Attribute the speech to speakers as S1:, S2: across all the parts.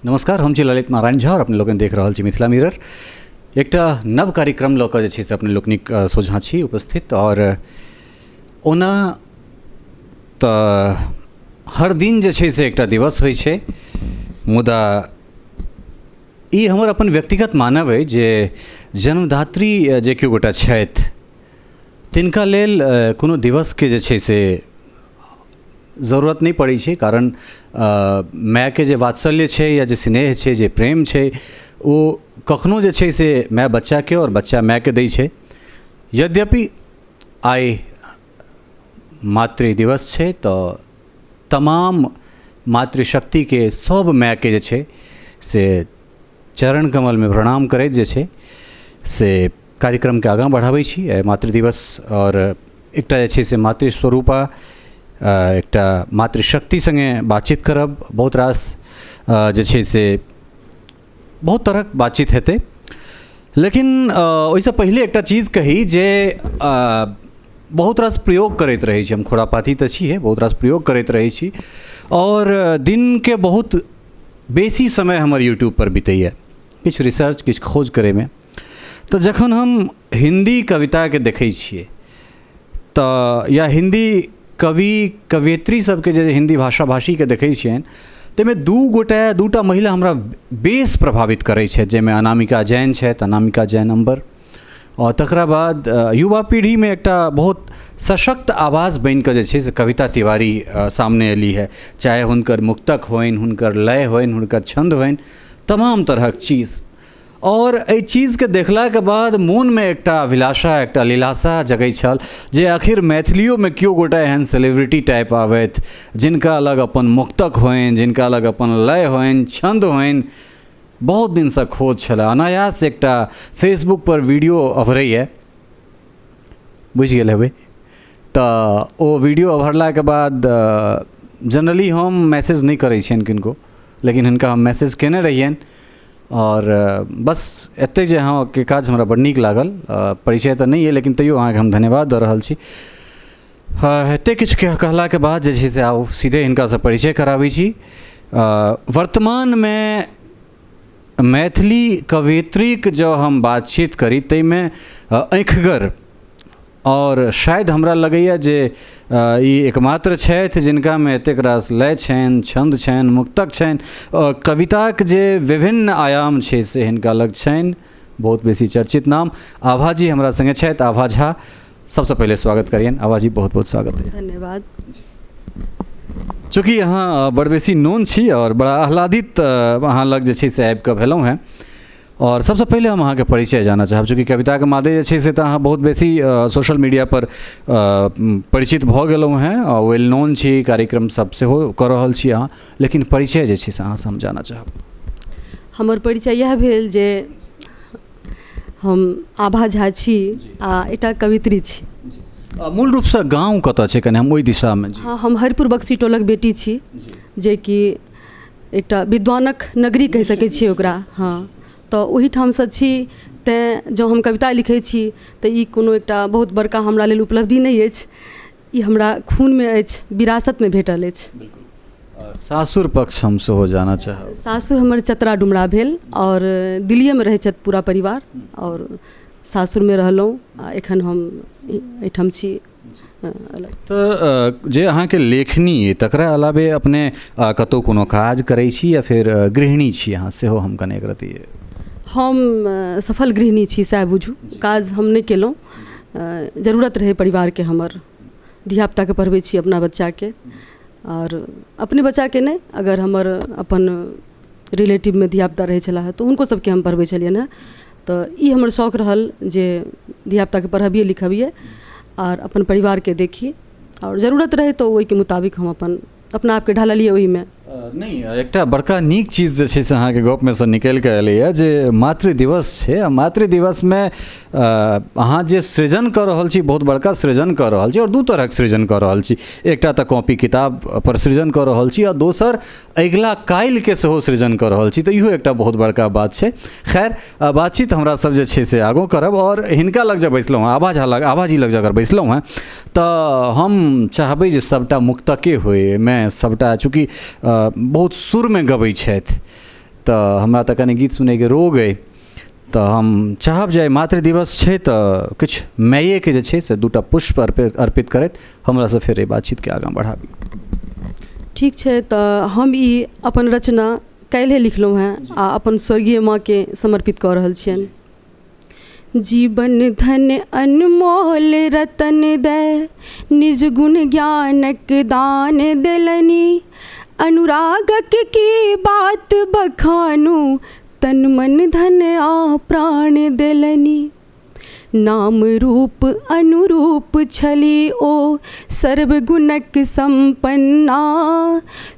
S1: नमस्कार, हम छी ललित नारायण झा और अपने लोगन देख रहल छी मिथिला मिरर। एकटा नव कार्यक्रम लऽ कऽ जे छै से अपने लोकनिक सोझाँ छी उपस्थित। और ओना तऽ हर दिन जे छै से एकटा दिवस होइ छै, मुदा ई हमर अपन व्यक्तिगत मानब अइ जे जन्मदात्री जे केओ गोटा छथि तिनका लेल कोनो दिवसके जे छै से जरूरत नहीं पड़ै छै। कारण माय के जे वात्सल्य छै या जे स्नेह छै, जे प्रेम छै, ओ कखनो जे छै से माय बच्चा के और बच्चा माय के दै छै। यद्यपि आइ मातृ दिवस छै तो तमाम मातृशक्ति के सब माय के जे छै से चरण कमल में प्रणाम करैत जे छै से कार्यक्रम के आगाँ बढ़ाबै छी। मातृ दिवस और एकटा जे छै से मातृ स्वरूपा एकटा मातृशक्ति संगे बातचीत करब, बहुत रास जे छै से बहुत तरहक बातचीत हेतै। लेकिन ओहिसँ पहिले एकटा चीज कही जे बहुत रास प्रयोग करैत रहै छी हम, खुरापाती तऽ छियै, बहुत रास प्रयोग करैत रहै छी और दिन के बहुत बेसी समय हमर यूट्यूब पर बीतैए किछु रिसर्च, किछु खोज करैमे। तऽ जखन हम हिंदी कविताके देखै छियै तऽ या हिंदी कवि कवियत्री सबके जे हिंदी भाषा भाषीके देखै छियनि ताहिमे दूटा महिला हमरा बेस प्रभावित करै छथि, जाहिमे अनामिका जैन छथि, अनामिका जैन अम्बर। और तकरा बाद युवा पीढ़ीमे एकटा बहुत सशक्त आवाज़ बनि कऽ जे छै से कविता तिवारी सामने एली है। चाहे हुनकर मुक्तक होनि, हुनकर लय होनि, हुनकर छंद होनि, तमाम तरहक चीज़। और एहि चीज़के देखलाके बाद मोनमे एकटा अभिलाषा, एकटा लीलासा जगै छल जे आखिर मैथिलियोमे केओ गोटा एहन सेलिब्रिटी टाइप आबथि जिनका लग अपन मुक्तक होनि, जिनका लग अपन लय होनि, छंद होनि। बहुत दिनसँ खोज छल। अनायास एकटा फेसबुक पर वीडियो अभरैए, बुझि गेल हेबै। तऽ ओ वीडियो अभरलाके बाद जनरली हम मैसेज नहीं करै छियनि किनको, लेकिन हिनका हम मैसेज केने रहियनि और बस एते जे अहाँके काज हमरा बड़ नीक लागल। परिचय तऽ नहीं है लेकिन तैयो अहाँके हम धन्यवाद दऽ रहल छी। एते किछु कहलाके बाद जे छै से आउ सीधे हिनकासँ परिचय कराबै छी। वर्तमानमे मैथिली कवियत्रीक जो हम बातचीत करी ताहिमे आँखिगर और शायद हमरा लगैए जे ई एकमात्र छथि जिनकामे एतेक रास लय छनि, छंद छनि, मुक्तक छनि, कविताक जे विभिन्न आयाम छै से हिनका लग छनि। बहुत बेसी चर्चित नाम आभा जी हमरा संगे छथि, आभा झा। सबसे पहले स्वागत करियनि आभा जी, बहुत बहुत स्वागत है।
S2: धन्यवाद।
S1: चूँकि अहाँ बड़ बेसी नोन छी और बड़ा आह्लादित अहाँ लग जे छै से आबि कऽ भेलहुँ हैं। और सबसे पहले हम अहाँके परिचय जानना चाहब, चूँकि कविताके मादे जे छै से तऽ अहाँ बहुत बेसी सोशल मीडिया पर परिचित भऽ गेलहुँ हैं और वेल नोन छी, कार्यक्रम सब सेहो कऽ रहल छी अहाँ, लेकिन परिचय जे छै से अहाँसँ हम जानना चाहब।
S2: हमर परिचय यह भेल जे हम आभा झा छी आ एकटा कवित्री छी।
S1: मूल रूपसँ गाँव कतऽ छै, कनि हम ओहि दिशामे?
S2: हाँ, हम हरिपुर बक्सी टोलक बेटी छी, जे कि एकटा विद्वानक नगरी कहि सकै छियै ओकरा। हाँ, तऽ ओहीठामसँ छी। तेँ जँ हम कविता लिखै छी तऽ ई कोनो एकटा बहुत बड़का हमरा लेल उपलब्धि नहि अछि, ई हमरा खूनमे अछि, विरासतमे भेटल अछि।
S1: सासुर पक्ष हम सेहो जानऽ चाहब।
S2: सासुर हमर चतरा डुमरा भेल और दिल्लीएमे रहै छथि पूरा परिवार, और सासुरमे रहलहुँ आ एखन हम एहिठाम छी।
S1: तऽ जे अहाँके लेखनी तकरा अलावे अपने कतहु कोनो काज करै छी या फिर गृहिणी छी अहाँ, सेहो हम कने रती?
S2: हम सफल गृहिणी छी, सएह बुझू। काज हम नहीं केलहुँ, जरूरत रहे परिवारके। हमर धियापुताके पढ़बै छी, अपना बच्चाके, और अपने बच्चाके नहीं, अगर हमर अपन रिलेटिवमे धियापुता रहै छलाह तऽ हुनको सबके हम पढ़बै छलियनि हँ। तऽ ई हमर शौक रहल जे धियापुताके पढ़बिए लिखबिए और अपन परिवारके देखी, और ज़रूरत रहे तो ओहिके मुताबिक हम अपना आपके ढाललिए ओहिमे।
S1: नहीं, एकटा बड़का नीक चीज जे छै से अहाँके गपमे सँ निकलि कऽ एलैए जे मातृ दिवस छै। आ मातृ दिवसमे अहाँ जे सृजन कऽ रहल छी, बहुत बड़का सृजन कऽ रहल छी, और दू तरहक सृजन कऽ रहल छी। एकटा तऽ कॉपी किताब पर सृजन कऽ रहल छी, और दोसर अगिला काल्हिके सेहो सृजन कऽ रहल छी। तऽ इहो एकटा बहुत बड़का बात छै। खैर, बातचीत हमरा सब जे छै से आगू करब। और हिनका लग जब बैसलहुँ हँ, आभा जी लग अगर बैसलहुँ हँ, तऽ हम चाहबै जे सबटा मुक्तके होय। मैं सबटा, चूँकि बहुत सुर में गबै छथि तो हमरा तऽ कनि गीत सुनैके रोग अइ, तो हम चाहब जे मातृ दिवस छै तो किछु मायके जे छै से दूटा पुष्प अर्पित करैत हमरा से फेर बातचीतके आगाँ बढ़ाबी।
S2: ठीक छै, तो हम ई अपन रचना काल्हि लिखलहुँ हेँ आ अपन स्वर्गीय माँ के समर्पित कऽ रहल छियनि। जीवन धन अनमोल रतन दे, निज गुण ज्ञानक दान देलनि, अनुरागक की बात बखानू, तन मन धन आ प्राण देलनि। नाम रूप अनुरूप छली ओ, सर्वगुणक संपन्ना,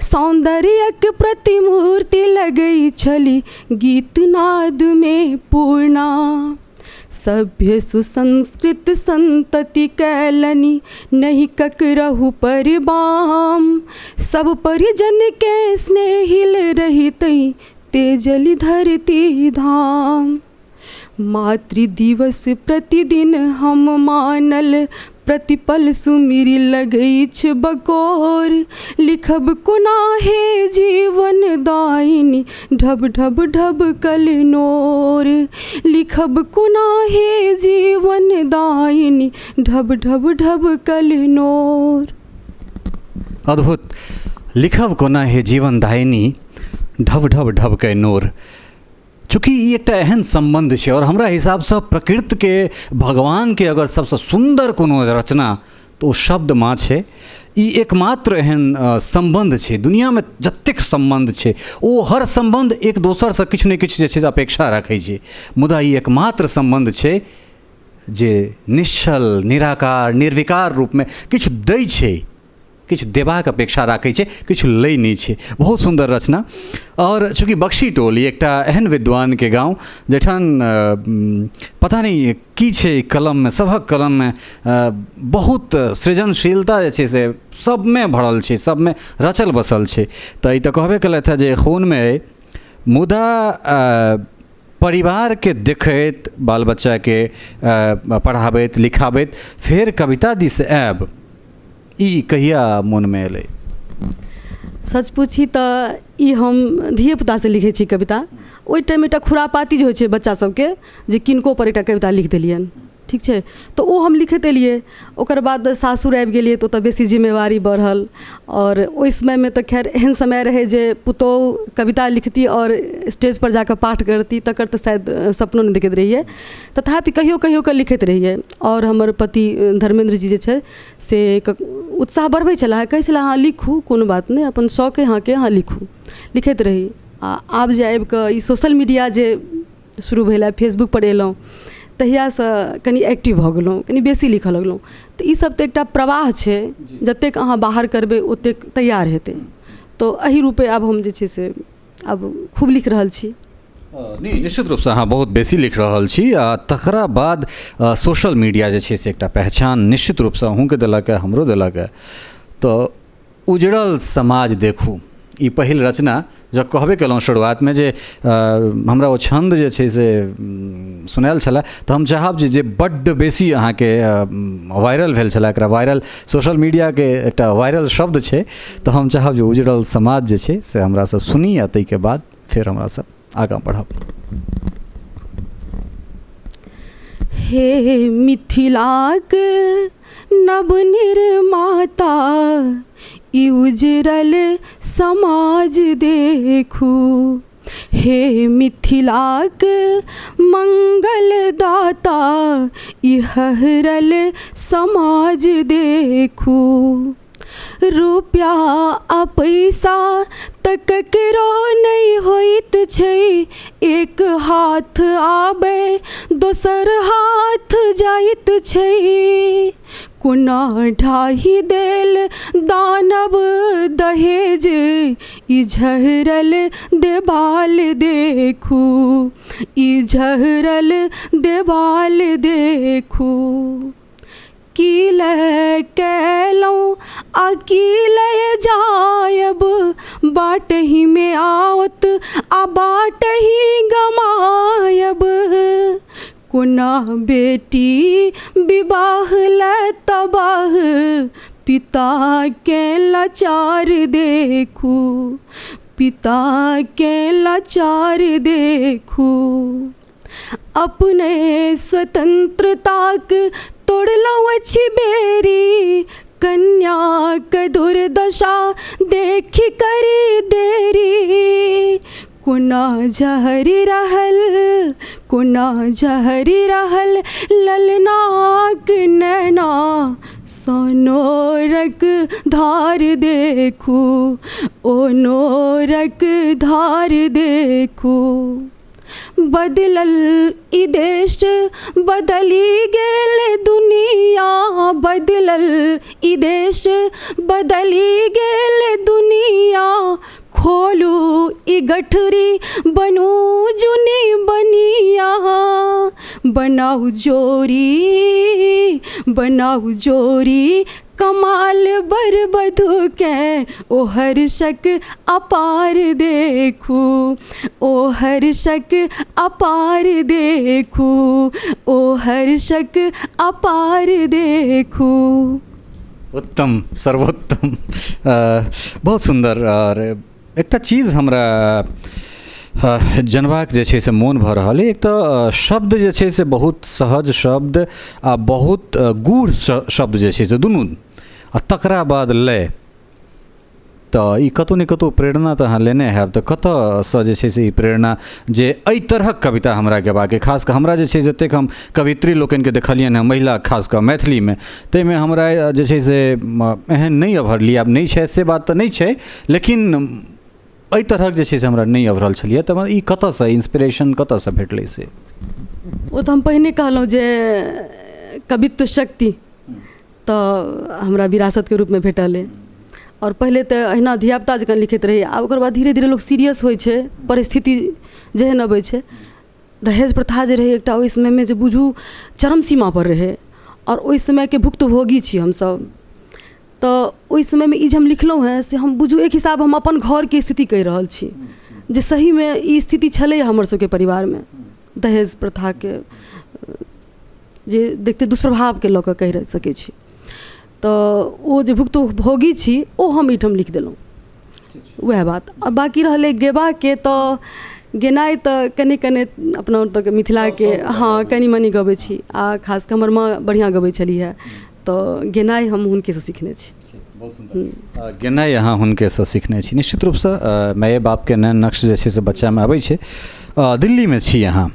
S2: सौंदर्यक प्रतिमूर्ति लगई छली, गीतनाद में पूर्णा। सभ्य सुसंस्कृत संतति कैलनी, नहीं ककरहु परिबाम, सब परिजन के स्नेहिल रहितई, तेजलि धरती धाम। मातृ दिवस प्रतिदिन हम मानल, प्रतिपल सुमिरि लगई छ बकोर, लिखब कोना हे जीवन दायिनी, ढब ढब ढब कल नोर, लिखब कोना हे जीवन दायिनी, ढब ढब ढब कल नोर।
S1: अद्भुत। लिखब कोना हे जीवन दायिनी, ढब ढब ढब के नोर। चूँकि ई एकटा एहन संबंध छै और हमरा हिसाब से प्रकृति के भगवान के अगर सबसे सुंदर कोनो रचना तो ओ शब्द माँ छै। ई एकमात्र एहन संबंध छै, दुनिया में जतेक संबंध छै ओ हर संबंध एक दोसर से किछु ने किछु जे छै अपेक्षा रखै छै, मुदा ई एकमात्र संबंध छै जे निश्चल निराकार निर्विकार रूप में किछु दै छै, किछु देबाक अपेक्षा राखै छै, किछु लै नहि छै। बहुत सुंदर रचना। और चूँकि बख्शी टोली एकटा एहन विद्वान के गाँव जठान पता नहीं की छै कलम में, सभक कलम में बहुत सृजनशीलता जे छै से सब में भरल छै, सब में रचल बसल छै। तो ई तो कहबे कलथि जे खून में अइ, मुदा परिवार के देखैत बाल बच्चा के पढ़ाबैत लिखाबैत फेर कविता दिस आयब, ई कहिया मन में एलै?
S2: सच पूछी तऽ ई हम धियेपुतासँ लिखै छी कविता। ओहि टाइम एकटा खुरापाती जे होइ छै बच्चा सबके, जे किनको पर एकटा कविता लिख देलियनि, ठीक छै, तो ओ हम लिखैत एलियै। ओकर बाद सासुर आबि गेलियै तऽ ओतऽ बेसी जिम्मेवारी बढ़ल, और ओहि समयमे तऽ खैर एहन समय रहै जे पुतोहु कविता लिखती और स्टेज पर जाकऽ पाठ करती, तकर तऽ शायद सपनो नहि देखैत रहियै, तथापि कहियो कहियो कऽ लिखैत रहियै। और हमर पति धर्मेंद्र जी जे छै से उत्साह बढ़बै छलाह, कहै छलाह हाँ लिखू, कोनो बात नहि, अपन शौक अहाँके, अहाँ लिखू। लिखैत रही। आ आब जे आबि कऽ ई सोशल मीडिया जे शुरू भेल, फेसबुक पर एलहुँ, तहियासँ कनि एक्टिव भऽ गेलहुँ, कनि बेसी लिखऽ लगलहुँ। तऽ ई सब तऽ एकटा प्रवाह छै, जतेक अहाँ बाहर करबै ओतेक तैयार हेतै। तो एहि रूपे आब हम जे छै से आब खूब लिख रहल छी।
S1: नहीं, निश्चित रूप से अहाँ बहुत बेसी लिख रहल छी। आ तकरा बाद सोशल मीडिया जे छै से एकटा पहचान निश्चित रूप से अहूँके देलक है, हमरो देलक है। तो उजड़ल समाज देखू, ई पहिल रचना जब कहबे केलहुँ शुरुआत में जे हमरा ओ छंद जे छै से सुनायल छला, तो हम चाहब जे बड्ड बेसी अहाँके वायरल भेल छला, एकरा वायरल सोशल मीडिया के एकटा वायरल शब्द छै, तो हम चाहब जे उजड़ल समाज जे छै से हमरा सब सुनी, आ ताहिके बाद फिर हमरा सब आगाँ बढ़ब।
S2: हे मिथिलाक नव निर्माता, ई उजरल समाज देखू। हे मिथिलाक मंगलदाता, ई हरल समाज देखू। रुपया आ पैसा तऽ ककरो नहि होइत छै, एक हाथ आबै दोसर हाथ जाइत छै। कोना ढाही देल दानव दहेज, ई झहरल देवाल देखू, ई झहरल देवाल देखू। की लय कैलहुँ आ की लय जायब, बाटही में आवत आ बाटही गमायब। कोना बेटी विवाह लय तबाह, पिता के लाचार देखू। पिता के लाचार देखू, अपने स्वतंत्रताक तोड़लो अछि बेरी, कन्या के दुर्दशा देखी करी देरी। कोना जहरी रहल, कोना जहरी रहल ललनाक नैना, सोनोरक धार देखू, ओ नोरक धार देखू। बदलल ई देश बदली गेल दुनिया, बदलल ई देश बदली गेल दुनिया। खोलू ई गठरी बनू जुनी बनिया, बनाऊ जोरी, बनाऊ जोरी कमाल बर बधू के। ओ हर्षक अपार देखू, ओ हर्षक अपार देखू, ओ हर्षक अपार देखू।
S1: उत्तम, सर्वोत्तम, बहुत सुंदर। और एकटा चीज हमरा जनबाक जे छै से मोन भऽ रहल अइ। एक तऽ शब्द जे छै से बहुत सहज शब्द आ बहुत गूढ़ शब्द जे छै से दुनू, आ तकरा बाद लय। तऽ ई कतहु ने कतहु प्रेरणा तऽ अहाँ लेने हैब, तऽ कतऽसँ जे छै से ई प्रेरणा जे एहि तरहक कविता हमरा गेबाक अइ। खास कऽ हमरा जे छै जतेक हम कवित्री लोकनिके देखलियनि हँ, महिला खास कऽ मैथिलीमे, ताहिमे हमरा जे छै से एहन नहि अभरली। आब नहि छै से बात तऽ नहि छै, लेकिन एहि तरहक जे छै से हमरा नहि अभरल छलियै। तऽ ई कतऽसँ इंस्पिरेशन कतऽसँ भेटलै से?
S2: ओ तऽ हम पहिने कहलहुँ जे कवित्व शक्ति तऽ हमरा विरासतके रूपमे भेटल अइ। और पहले तऽ अहिना धियापुता जकाँ लिखैत रही, आ ओकर बाद धीरे धीरे लोक सीरियस होइ छै, परिस्थिति जेहन अबै छै। दहेज प्रथा जे रहै एकटा, ओहि समयमे जे बुझू चरम सीमापर रहै, और ओहि समयके भुक्तभोगी छी हमसब। तऽ ओहि समयमे ई जे हम लिखलहुँ हेँ से हम बुझू एक हिसाब हम अपन घरके स्थिति कहि रहल छी, जे सहीमे ई स्थिति छलै हमर सबके परिवारमे। दहेज प्रथाके जे देखते दुष्प्रभावके लऽ कऽ कहि सकै छी। तऽ ओ जे भुक्तभोगी छी ओ हम एहिठाम लिख देलहुँ, वएह बात। आ बाकी रहलै गेबाके, तऽ गेनाइ तऽ कनि कनि अपना ओतऽ मिथिलाके हाँ कनि मनि गबै छी। आ खास कऽ हमर माँ बढ़िआँ गबै छली है, तऽ गेनाइ हम हुनकेसँ सिखने छी।
S1: गेनाइ अहाँ हुनकेसँ सिखने छी। निश्चित रूपसँ माय बापके नैन नक्श जे छै से बच्चामे अबै छै। दिल्लीमे छी अहाँ,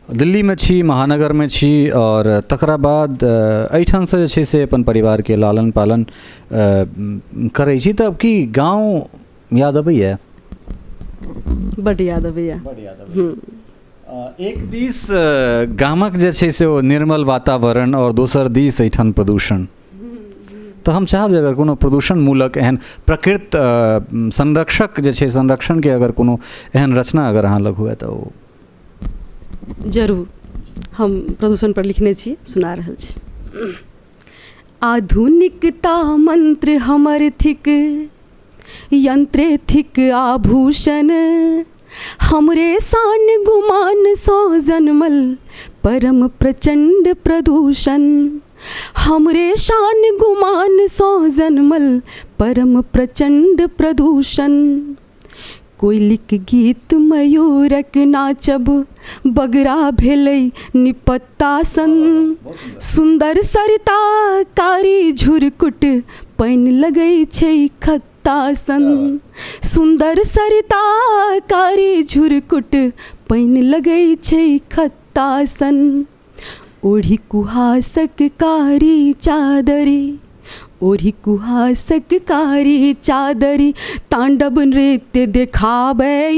S1: दिल्लीमे छी, महानगरमे छी, और तकरा बाद एहिठामसँ जे छै से अपन परिवारके लालन पालन करै छी। तऽ की गाँव याद अबैए?
S2: बड्ड याद अबैए।
S1: एक दिस गामक जे छै से ओ निर्मल वातावरण, और दोसर दिस एहिठाम प्रदूषण। तऽ हम चाहब जे अगर कोनो प्रदूषण मूलक एहन प्रकृत संरक्षक जे छै, संरक्षणके अगर कोनो एहन रचना अगर अहाँ लग हुए तऽ ओ
S2: जरूर हम प्रदूषण पर लिखने छी, सुना रहल छी। आधुनिकता मंत्र हमर थिक, यंत्रे थिक आभूषण, हमरे शान गुमान सौ जन्मल परम प्रचंड प्रदूषण। हमरे शान गुमान सौ जन्मल परम प्रचंड प्रदूषण। कोयलिक गीत मयूरक नाचब, बगरा भेलै निपत्तासन। सुंदर सरिता कारी झुरकुट, पानि लगै छै खत्तासन। सुंदर सरिता कारी झुरकुट, पानि लगै छै खत्तासन। ओढ़ी कुहासक कारी चादरी, ओढ़ी कुहासक कारी चादरी, तांडव नृत्य देखाबै।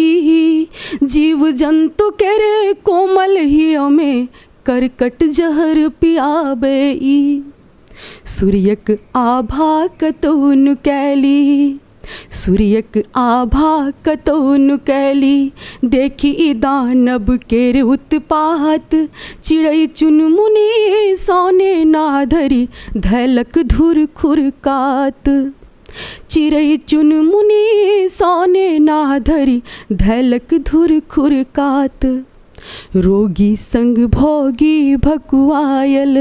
S2: जीव जंतु केरे कोमल हियो में, करकट जहर पियाबै। सूर्यक आभा कतौ नुकैली, सूर्यक आभा कतौ नुकैली, देखी ई दानव केर उत्पात। चिड़ै चुनमुनी सोने ना धरी, धैलक धुर खुरकात। चिड़ै चुनमुनी सोने ना धरी, धैलक धुर खुरकात। रोगी संग भोगी भकुआयल,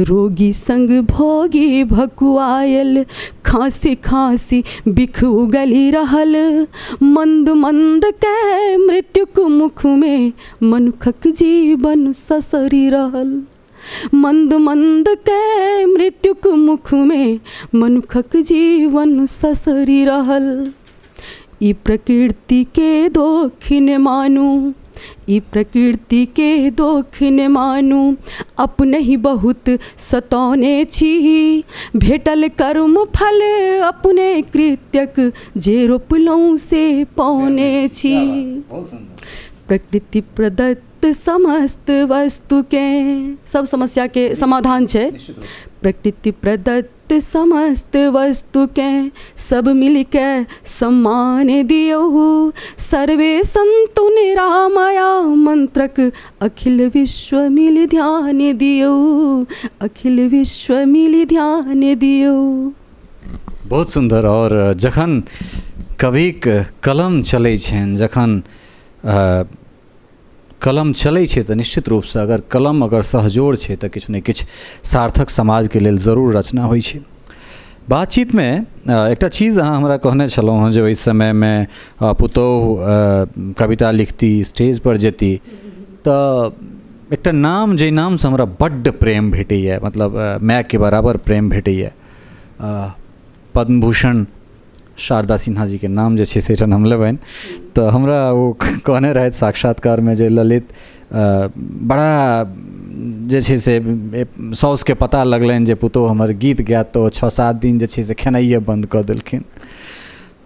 S2: रोगी संग भोगी भकुआयल, खांसी खांसी बिख उगली रहल, मंद मंद के मृत्युक मुख में मनुखक जीवन ससरी रहल, मंद मंद के मृत्युक मुख में मनुखक जीवन ससरी रहल। ई प्रकृति के दोखिन मानू, ई प्रकृति के दोखिन मानू, अपने ही बहुत सतौने छी, भेटल कर्म फल अपने कृत्यक, जे रोपलौं से पौने छी। प्रकृति प्रदत्त समस्त वस्तु के, सब समस्या के समाधान छे। प्रकृति प्रदत्त समस्त वस्तु के, सब मिल के सम्मान दियो, सर्वे संतु निरामया मंत्रक, अखिल विश्व मिल ध्यान दियो, अखिल विश्व मिल ध्यान दियो।
S1: बहुत सुंदर। और जखन कविक कलम चलै छनि, जखन कलम चलै छै तऽ निश्चित रूपसँ अगर कलम अगर सहजोर छै तऽ किछु ने किछु सार्थक समाजके लेल जरूर रचना होइ छै। बातचीतमे एकटा चीज अहाँ हमरा कहने छलहुँ हँ जे ओहि समयमे पुतोहु कविता लिखती, स्टेज पर जेती तऽ एकटा नाम जाहि नामसँ हमरा बड्ड प्रेम भेटैए, मतलब मायके बराबर प्रेम भेटैए, पद्मभूषण शारदा सिन्हा जी के नाम जे छै से एहिठाम हम लेबनि। तऽ हमरा ओ कहने रहथि साक्षात्कारमे जे ललित बड़ा जे छै से साउसके पता लगलनि जे पुतोहु हमर गीत गायत तऽ ओ 6-7 दिन जे छै से खेनाइए बन्द कऽ देलखिन।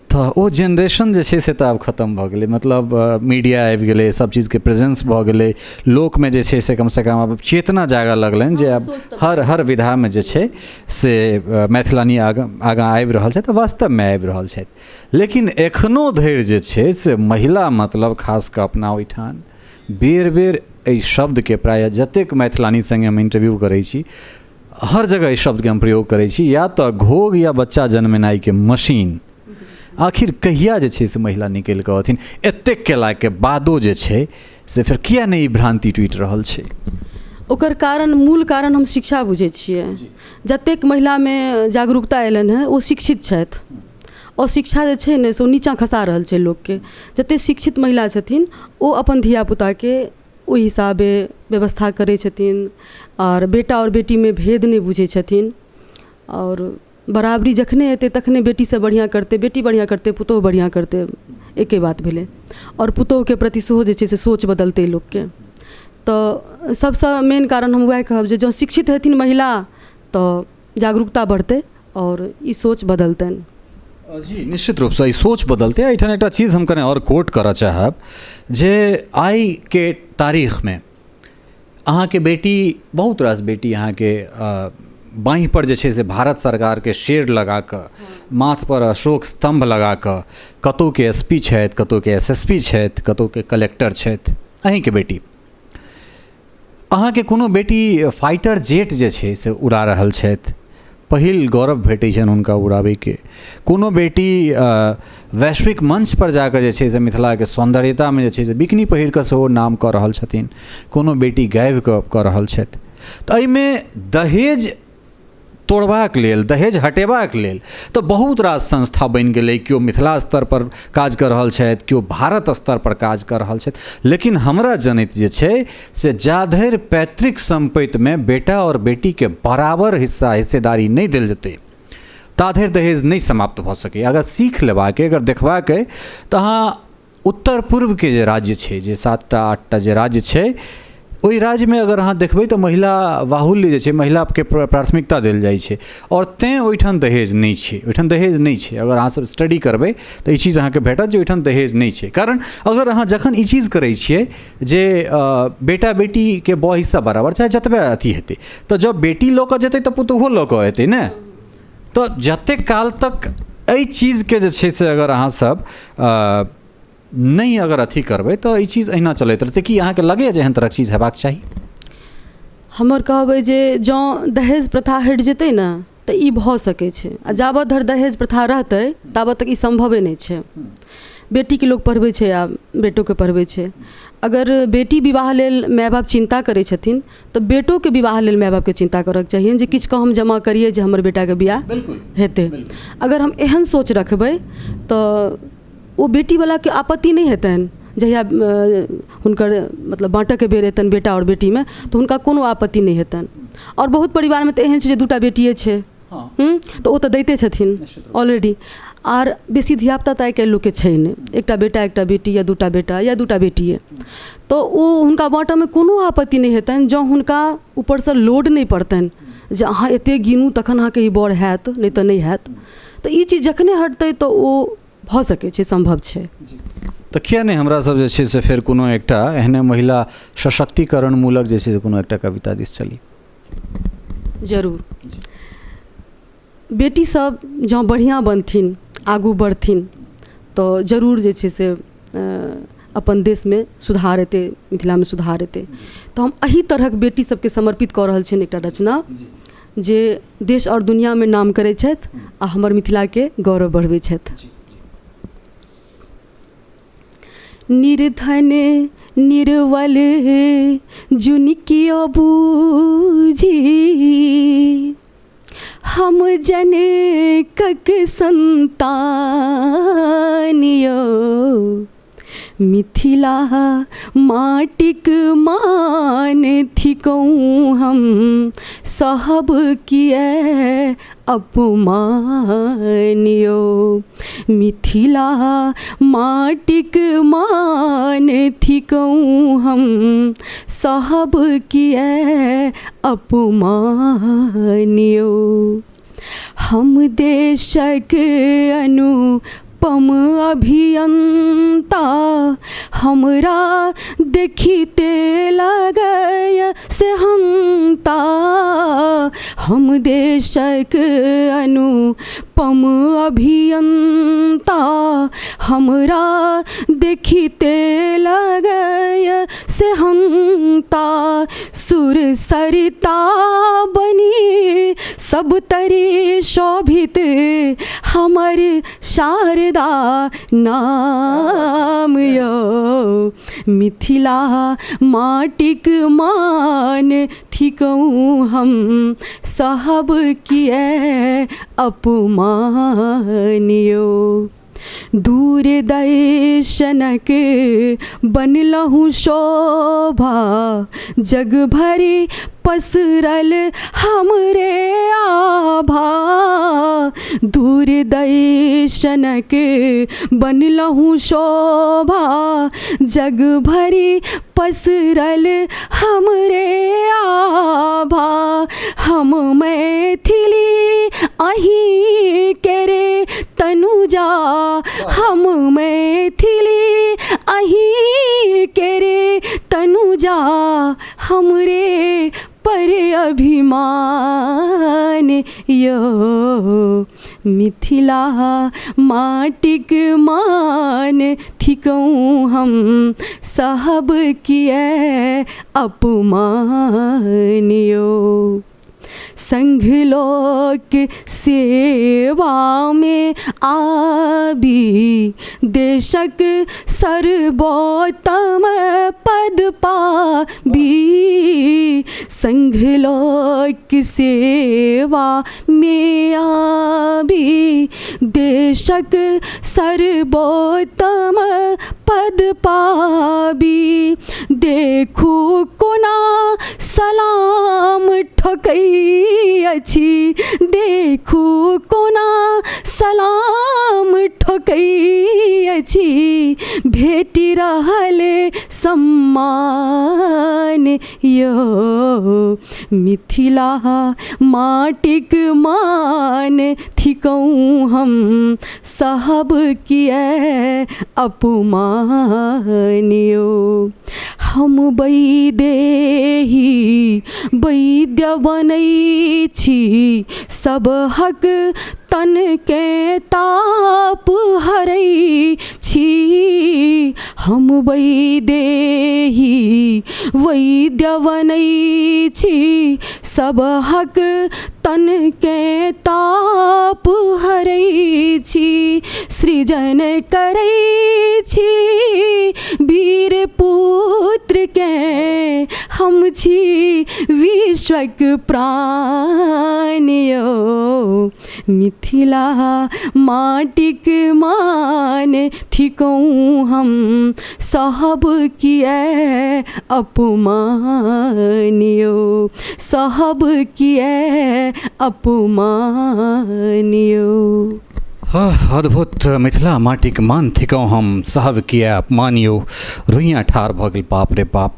S1: तऽ ओ जेनरेशन जे छै से तऽ आब खतम भऽ गेलै, मतलब मीडिया आबि गेलै, सब चीजके प्रेजेंस भऽ गेलै, लोकमे जे छै से कमसँ कम आब चेतना जागऽ लगलनि जे आब हर विधामे जे छै से मैथिलानी आगाँ आबि रहल छथि, वास्तवमे आबि रहल छथि। लेकिन एखनो धरि जे छै से महिला, मतलब खास कऽ अपना ओहिठाम बेर बेर एहि शब्दके, प्रायः जतेक मैथिलानी सङ्गे हम इंटरव्यू करै छी हर जगह एहि शब्दके हम प्रयोग करै छी, या तऽ घोग या बच्चा जन्मेनाइके मशीन। आखिर कहिया जे छै से महिला निकलि कऽ अथिन, एतेक केलाके बादो जे छै से फेर किया नहि ई भ्रान्ति टूटि रहल छै?
S2: ओकर कारण, मूल कारण हम शिक्षा बुझै छियै। जतेक महिलामे जागरूकता एलनि हेँ ओ शिक्षित छथि, और शिक्षा जे छै ने से ओ नीचाँ खसा रहल छै लोकके। जतेक शिक्षित महिला छथिन ओ अपन धियापुताके ओहि हिसाबे व्यवस्था करै छथिन, और बेटा और बेटीमे भेद नहि बुझै छथिन, और बराबरी जखने एतै तखने बेटीसँ बढ़िआँ करतै, बेटी बढ़िआँ करतै, पुतोहु बढ़िआँ करतै, एके बात भेलै। और पुतोहुके प्रति सेहो जे छै से सोच बदलतै लोकके। तऽ सबसँ मेन कारण हम वएह कहब जे जँ शिक्षित हेथिन महिला तऽ जागरूकता बढ़तै और ई सोच बदलतनि।
S1: जी निश्चित रूपसँ ई सोच बदलतै। एहिठाम एकटा चीज हम कने और कोट करऽ चाहब जे आइ के तारीखमे अहाँके बेटी, बहुत रास बेटी अहाँके बाँहि पर जे छै से भारत सरकारके शेर लगा कऽ, माथ पर अशोक स्तंभ लगा कऽ, कतौके SP छथि, कतौके SSP छथि, कतौके कलेक्टर छथि। अहीँके बेटी, अहाँके कोनो बेटी फाइटर जेट जे छै से उड़ा रहल छथि, पहिल गौरव भेटै छनि हुनका उड़ाबैके। कोनो बेटी वैश्विक मंच पर जाकऽ जे छै से मिथिलाके सौन्दर्यतामे जे छै से बिकनी पहिर कऽ सेहो नाम कऽ रहल छथिन, कोनो बेटी गाबि कऽ रहल छथि। तऽ एहिमे दहेज तोड़बाक लेल, दहेज हटेबाक लेल तऽ बहुत रास संस्था बनि गेलै, केओ मिथिला स्तर पर काज कऽ रहल छथि, केओ भारत स्तर पर काज कऽ रहल छथि। लेकिन हमरा जनैत जे छै से जाधरि पैतृक संपत्तिमे बेटा और बेटीके बराबर हिस्सेदारी नहि देल जेतै ताधरि दहेज नहि समाप्त भऽ सकैए। अगर सीख लेबाक, अगर देखबाक अइ तऽ अहाँ उत्तर पूर्वके जे राज्य छै, जे 7टा 8टा जे राज्य छै, ओहि राज्यमे अगर अहाँ देखबै तऽ महिला बाहुल्य जे छै, महिलाके प्राथमिकता देल जाइ छै, और तेँ ओहिठाम दहेज नहि छै। ओहिठाम दहेज नहि छै। अगर अहाँसब स्टडी करबै तऽ ई चीज अहाँके भेटत जे ओहिठाम दहेज नहि छै। कारण अगर अहाँ जखन ई चीज करै छियै जे बेटा बेटीके ब हिस्सा बराबर, चाहे जतबे अथी हेतै, तऽ जब बेटी लऽ कऽ जेतै तऽ पुतोहु लऽ कऽ एतै ने। तऽ जतेक काल तक एहि चीजके जे छै से अगर अहाँसब नहीं अगर अथी करबै तऽ ई चीज अहिना चलैत रहतै। कि अहाँके लगैए जे एहन तरहक चीज हेबाक चाही?
S2: हमर कहबै जे जँ दहेज प्रथा हटि जेतै ने तऽ ई भऽ सकै छै, आ जाबत धरि दहेज प्रथा रहतै ताबत तक ई सम्भवे नहि छै। बेटी के लोग पढ़बै छै आ बेटो के पढ़बै छै। अगर बेटी विवाह लेल माय बाप चिंता करै छथिन तऽ बेटो के विवाह लेल माय बाप के चिंता करक चाहिए जे किछु हम जमा करिए जे हमर बेटा के बियाह हेतै। अगर हम एहन सोच रखबै तऽ ओ बेटीवला के आपत्ति नहीं हेतनि जहिया हुनकर मतलब बाँटऽ के बेर हेतनि बेटा और बेटी में तो हुनका कोनो आपत्ति नहीं हेतनि। और बहुत परिवार में तो एहन छै जे दूटा बेटिए छै तो ओ तऽ दैते छथिन ऑलरेडी। आर बेसी धियापुता तऽ आइ काल्हि लोकके छै नहि, एकटा बेटा एकटा बेटी या दूटा बेटा या दूटा बेटिए, तो ओ हुनका बाँटऽमे कोनो आपत्ति नहीं हेतनि जँ हुनका ऊपरसँ लोड नहीं पड़तनि जे अहाँ एतेक गिनू तखन अहाँके ई बड़ हैत नहीं तऽ नहि हैत। तऽ ई चीज जखने हटतै तऽ ओ भऽ सकै छै, सम्भव छै।
S1: तऽ किया नहि हमरा सब जे छै से फेर कोनो एकटा एहने महिला सशक्तिकरण मूलक जे छै से कोनो एकटा कविता दिस चली।
S2: जरूर। बेटी सब जँ बढ़िआँ बनथिन आगू बढ़थिन तऽ जरूर जे छै से अपन देशमे सुधार हेतै, मिथिलामे सुधार हेतै। तऽ हम एही तरहक बेटी सबके समर्पित कऽ रहल छियनि एकटा रचना जे देश और दुनियामे नाम करै छथि आ हमर मिथिलाके गौरव बढ़बै छथि। निर्धन निर्वल जुनकियो बूझी हम जनकक संतानियो मिथिला माटिक मान थिकौं हम सहब किए अपमानियो। मिथिला माटिक मान थिकौं हम सहब किए अपमानियो। हम देशक अनुपम अभियंता हमरा देखिते लगय से हंता। हम देशक अनुपम अभियंता हमरा देखिते लगय से हंता। सुर सरिता बनी सब तरी शोभित हमर शारदा नाम यो। मिथिला माटिक मान थिकौं हम सहब किए अपमानियो। दूरदर्शनक बनलहुँ शोभा जग भरि पसरल हमरे आभा। दूरदर्शनक बनलहुँ शोभा जग भरि पसरल हमरे आभा। हम मैथिली अहीं केरे तनुजा हम मैथिली अहीं केरे तनुजा हमरे पर अभिमान यो। मिथिला माटिक मान थिकौं हम सहब किए अपमानियो। संघ लोक सेवा में आबी देशक सर्वोत्तम पद पाबी। संघ लोक सेवा में आबी देशक सर्वोत्तम पद पाबी। देखू कोना सलाम ठोकै अछि देखू कोना सलाम ठोकै अछि भेटि रहल सम्मान यो। मिथिला माटिक मान थिकौं हम सहब किए अपमानियो। हम वैदेही वैद्य बनै छी सबहक तन के ताप हरै छी। हम वैदेही वैद्य बनै छी सबहक तन के ताप हरै छी, सृजन करै छी वीर पुत्र के, हम छी विश्वक प्राण यौ। मिथिला माटिक मान थिकौं हम, सहब किए अपमान यौ, सहब किए अपमान यौ।
S1: अद्भुत। मिथिला माटिक मान थिकौं हम, सहब किए अपमान यौ। रुइयाँ ठाढ़ भऽ गेल, बाप रे बाप।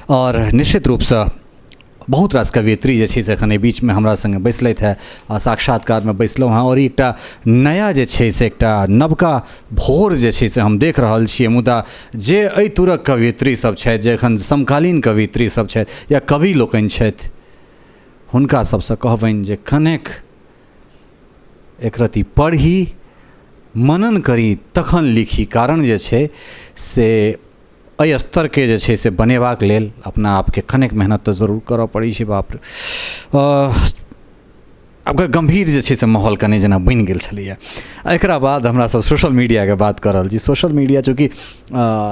S1: और निश्चित रूपसँ बहुत रास कवियत्री जे छै से एखन एहि बीचमे हमरा सङ्गे बैसलथि हेँ आ साक्षात्कारमे बैसलहुँ हेँ, और एकटा नया जे छै से एकटा नवका भोर जे छै से हम देख रहल छियै। मुदा जे एहि तुरक कवियत्री सब छथि, जे एखन समकालीन कवियत्री सब छथि या कवि लोकनि छथि, हुनका सबसँ कहबनि जे कनेक एकरत्ती पढ़ी, मनन करी तखन लिखी। कारण जे छै से एहि स्तरके जे छै से बनेबाक लेल अपना आपके कनेक मेहनत तऽ जरूर करऽ पड़ै छै। बाप रे, अब गम्भीर जे छै से माहौल कने जेना बनि गेल छलैए। एकरा बाद हमरा सब सोशल मीडियाके बात कऽ रहल छी। सोशल मीडिया चूँकि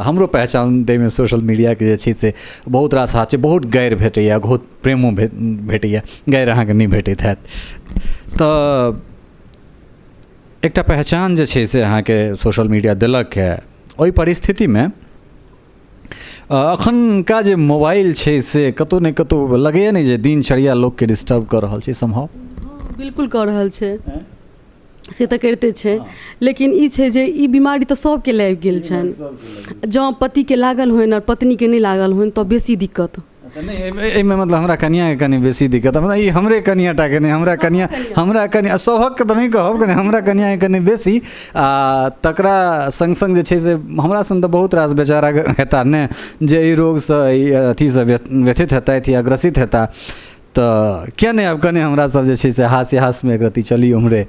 S1: हमरो पहचान दैमे सोशल मीडियाके जे छै से बहुत रास हाथ छै, बहुत गैर भेटैए, बहुत प्रेमो भेटैए। गैर अहाँके नहि भेटैत हैत। तऽ एकटा पहचान जे छै से अहाँके सोशल मीडिया देलक है। ओहि परिस्थितिमे अखनका जे मोबाइल छै से कतहु ने कतहु लगैए नहि जे दिनचर्या लोकके डिस्टर्ब कऽ रहल छै सम्भव?
S2: बिल्कुल कऽ रहल छै, से तऽ करिते छै। लेकिन ई छै जे ई बीमारी तऽ सबके लागि गेल छनि। जँ पतिके लागल होइन और पत्नीके नहि लागल होइन तऽ बेसी दिक्कत।
S1: नहीं, एहिमे मतलब हमरा कनियाँके कनि बेसी दिक्कत। मतलब ई हमरे कनियाँटाके नहि, हमरा कनियाँ सभक तऽ नहि कहब, कनि हमरा कनियाँके कनि बेसी। आ तकरा सङ्ग सङ्ग जे छै से हमरा सन तऽ बहुत रास बेचारा हेता ने जे ई रोगसँ अथीसँ व्यथित हेतथि या ग्रसित हेता। तऽ किया नहि आब कनि हमरा सब जे छै से हास्यमे एकरत्ती चली उम्हरे।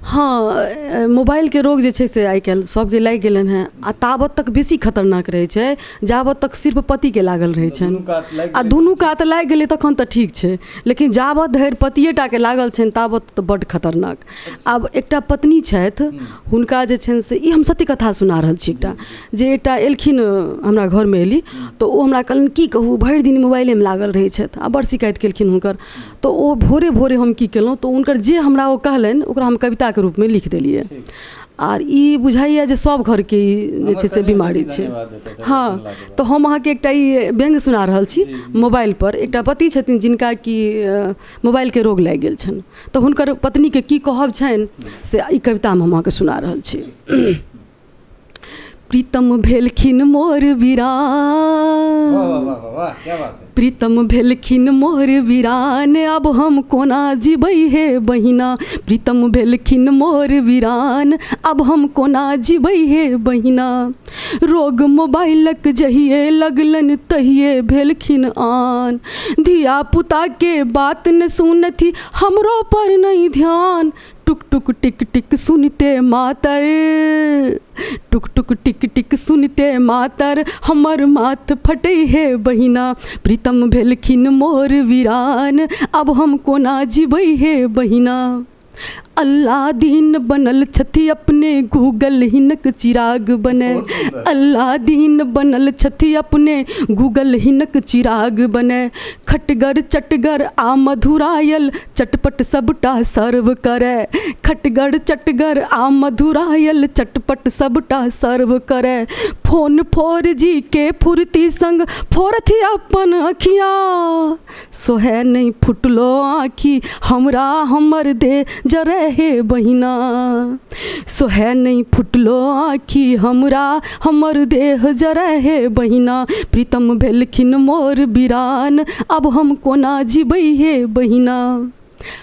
S2: हाँ, मोबाइलके रोग जे छै से आइ काल्हि सबके लागि गेलनि हेँ। आ ताबत तक बेसी खतरनाक रहै छै जाबत तक सिर्फ पतिके लागल रहै छनि। आ दुनू कात लागि गेलै तखन तऽ ठीक छै, लेकिन जाबत धरि पतिएटाके लागल छनि ताबत तऽ बड्ड खतरनाक। आब एकटा पत्नी छथि, हुनका जे छनि से ई हम सत्य कथा सुना रहल छी। एकटा एलखिन हमरा घरमे एली तऽ ओ हमरा कहलनि की कहू भरि दिन मोबाइलेमे लागल रहै छथि आ बड़ शिकायत केलखिन हुनकर। तऽ ओ भोरे भोरे हम की केलहुँ तऽ हुनकर जे हमरा ओ कहलनि ओकरा हम कविताके रूपमे लिख देलियै। आर ई बुझाइए जे सब घरके जे छै से बीमारी छै। हाँ, तऽ हम अहाँके एकटा ई व्यङ्ग सुना रहल छी। मोबाइलपर एकटा पति छथिन जिनका कि मोबाइलके रोग लागि गेल छनि, तऽ हुनकर पत्नीके की कहब छनि से ई कवितामे हम अहाँके सुना रहल छी। प्रीतम भेलखिन मोर वीरान, प्रीतम भेलखिन मोर वीरान, अब हम कोना जीबै हे बहिना। प्रीतम भेलखिन मोर वीरान, अब हम कोना जीबै हे बहिना। रोग मोबाइलक जहिए लगलन तहिए भेलखिन आन, धिया पुताके बात न सुनथि हमरो पर नहीं ध्यान। टुक टुक टिक टिक सुनते मातर, टुक टुक टिक टिक सुनते मातर, हमर माथ फटै हे बहिना। प्रीतम भेलखिन मोर वीरान, अब हम कोना जीबै हे बहिना। अल्लादीन बनल छथि अपने गूगल हिनक चिराग बने। अल्लादीन बनल छथि अपने गूगल हिनक चिराग बने। खटगर चटगर आ मधुरायल चटपट सबटा सर्व करे। खटगर चटगर आ मधुरायल चटपट सबटा सर्व करे। फोन 4G के फुर्ती संग फोरथि अपन अखियाँ, सोहे नहीं फुटलो आँखी हमरा हमर दे जरे हे बहिना। सोहे नहीं फुटलो आँखी हमरा हमर देह जरे हे बहिना। प्रीतम भेलखिन मोर वीरान, अब हम कोना जीबै हे बहिना।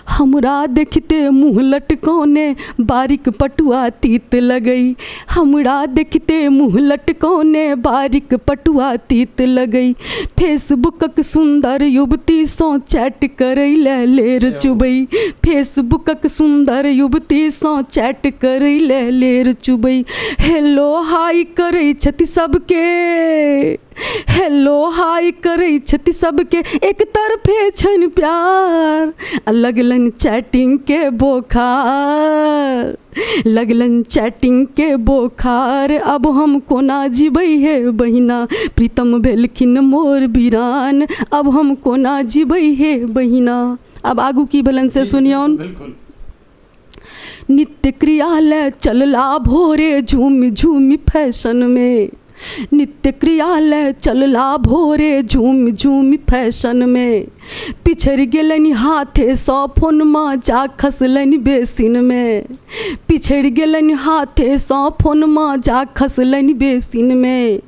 S2: हमरा देखते मुँह लटकौने बारीक पटुआ तीत लगई। हमरा देखते मुँह लटकौने बारीक पटुआ तीत लगई। फेसबुकक सुंदर युवती सँ चैट करै ले लेर चुबई। फेसबुकक सुंदर युवती सँ चैट करै ले लेर चुबई। हेलो हाय करै छथि सबके, हेलो हाय करै छथि सबके एक तरफे छनि प्यार लगलन चैटिंग के बोखार लगलन चैटिंग के बोखार अब हम कोना जीबै हे बहिना प्रीतम भेलखिन मोर बिरान अब हम कोना जीबै हे बहिना। अब आगू की भेलन से सुनियौन। नित्य क्रियालय चलला भोरे झूमि झूमि फैशन में नित्य क्रियालय चलला भोरे झूमि झूमि फैशन में पिछड़ गेलनि हाथे सँ फोनमा जा खसलनि बेसिन में पिछड़ गेलनि हाथे सँ फोनमा जा खसलनि बेसिन में